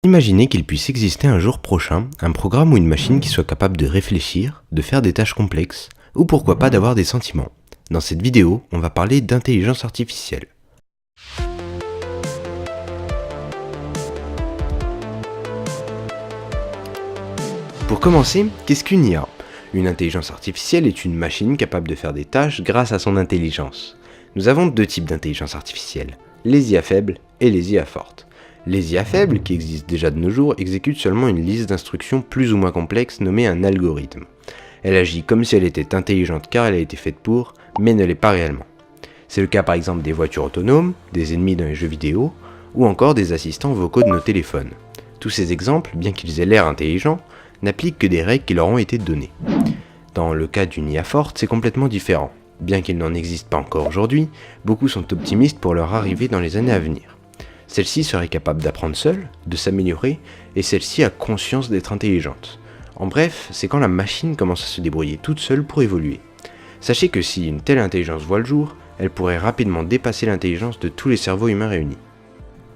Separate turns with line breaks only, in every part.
Imaginez qu'il puisse exister un jour prochain un programme ou une machine qui soit capable de réfléchir, de faire des tâches complexes, ou pourquoi pas d'avoir des sentiments. Dans cette vidéo, on va parler d'intelligence artificielle. Pour commencer, qu'est-ce qu'une IA ? Une intelligence artificielle est une machine capable de faire des tâches grâce à son intelligence. Nous avons deux types d'intelligence artificielle, les IA faibles et les IA fortes. Les IA faibles, qui existent déjà de nos jours, exécutent seulement une liste d'instructions plus ou moins complexes nommée un algorithme. Elle agit comme si elle était intelligente car elle a été faite pour, mais ne l'est pas réellement. C'est le cas par exemple des voitures autonomes, des ennemis dans les jeux vidéo, ou encore des assistants vocaux de nos téléphones. Tous ces exemples, bien qu'ils aient l'air intelligents, n'appliquent que des règles qui leur ont été données. Dans le cas d'une IA forte, c'est complètement différent. Bien qu'il n'en existe pas encore aujourd'hui, beaucoup sont optimistes pour leur arrivée dans les années à venir. Celle-ci serait capable d'apprendre seule, de s'améliorer, et celle-ci a conscience d'être intelligente. En bref, c'est quand la machine commence à se débrouiller toute seule pour évoluer. Sachez que si une telle intelligence voit le jour, elle pourrait rapidement dépasser l'intelligence de tous les cerveaux humains réunis.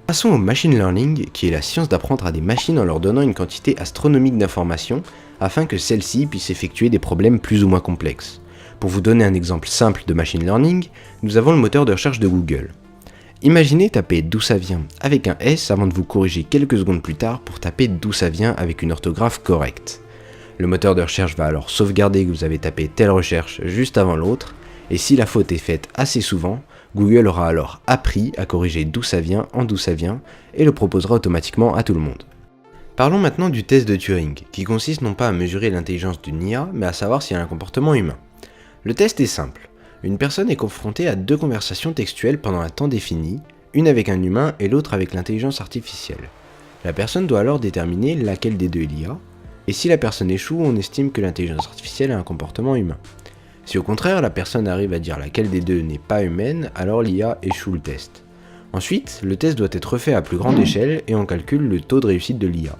Passons au machine learning, qui est la science d'apprendre à des machines en leur donnant une quantité astronomique d'informations, afin que celles-ci puissent effectuer des problèmes plus ou moins complexes. Pour vous donner un exemple simple de machine learning, nous avons le moteur de recherche de Google. Imaginez taper d'où ça vient avec un S avant de vous corriger quelques secondes plus tard pour taper d'où ça vient avec une orthographe correcte. Le moteur de recherche va alors sauvegarder que vous avez tapé telle recherche juste avant l'autre, et si la faute est faite assez souvent, Google aura alors appris à corriger d'où ça vient en d'où ça vient et le proposera automatiquement à tout le monde. Parlons maintenant du test de Turing, qui consiste non pas à mesurer l'intelligence d'une IA, mais à savoir si elle a un comportement humain. Le test est simple. Une personne est confrontée à deux conversations textuelles pendant un temps défini, une avec un humain et l'autre avec l'intelligence artificielle. La personne doit alors déterminer laquelle des deux est l'IA, et si la personne échoue, on estime que l'intelligence artificielle a un comportement humain. Si au contraire la personne arrive à dire laquelle des deux n'est pas humaine, alors l'IA échoue le test. Ensuite, le test doit être refait à plus grande échelle et on calcule le taux de réussite de l'IA.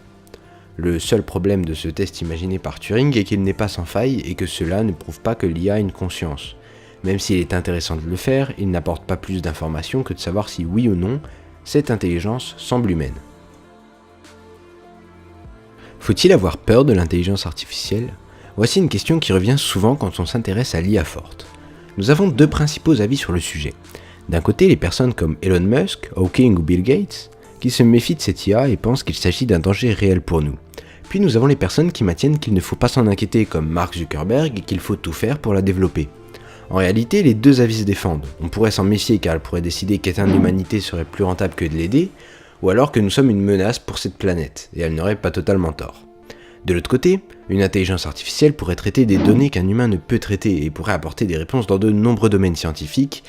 Le seul problème de ce test imaginé par Turing est qu'il n'est pas sans faille et que cela ne prouve pas que l'IA a une conscience. Même s'il est intéressant de le faire, il n'apporte pas plus d'informations que de savoir si oui ou non, cette intelligence semble humaine. Faut-il avoir peur de l'intelligence artificielle ? Voici une question qui revient souvent quand on s'intéresse à l'IA forte. Nous avons deux principaux avis sur le sujet. D'un côté, les personnes comme Elon Musk, Hawking ou Bill Gates, qui se méfient de cette IA et pensent qu'il s'agit d'un danger réel pour nous. Puis nous avons les personnes qui maintiennent qu'il ne faut pas s'en inquiéter comme Mark Zuckerberg et qu'il faut tout faire pour la développer. En réalité, les deux avis se défendent. On pourrait s'en méfier car elle pourrait décider qu'éteindre l'humanité serait plus rentable que de l'aider, ou alors que nous sommes une menace pour cette planète, et elle n'aurait pas totalement tort. De l'autre côté, une intelligence artificielle pourrait traiter des données qu'un humain ne peut traiter et pourrait apporter des réponses dans de nombreux domaines scientifiques,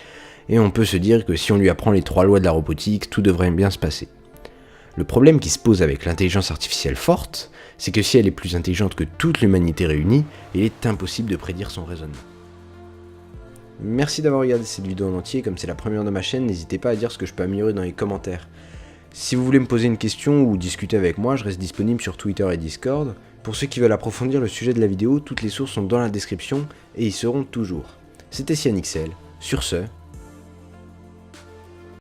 et on peut se dire que si on lui apprend les 3 lois de la robotique, tout devrait bien se passer. Le problème qui se pose avec l'intelligence artificielle forte, c'est que si elle est plus intelligente que toute l'humanité réunie, il est impossible de prédire son raisonnement. Merci d'avoir regardé cette vidéo en entier, comme c'est la première de ma chaîne, n'hésitez pas à dire ce que je peux améliorer dans les commentaires. Si vous voulez me poser une question ou discuter avec moi, je reste disponible sur Twitter et Discord. Pour ceux qui veulent approfondir le sujet de la vidéo, toutes les sources sont dans la description et y seront toujours. C'était Cyanixel, sur ce,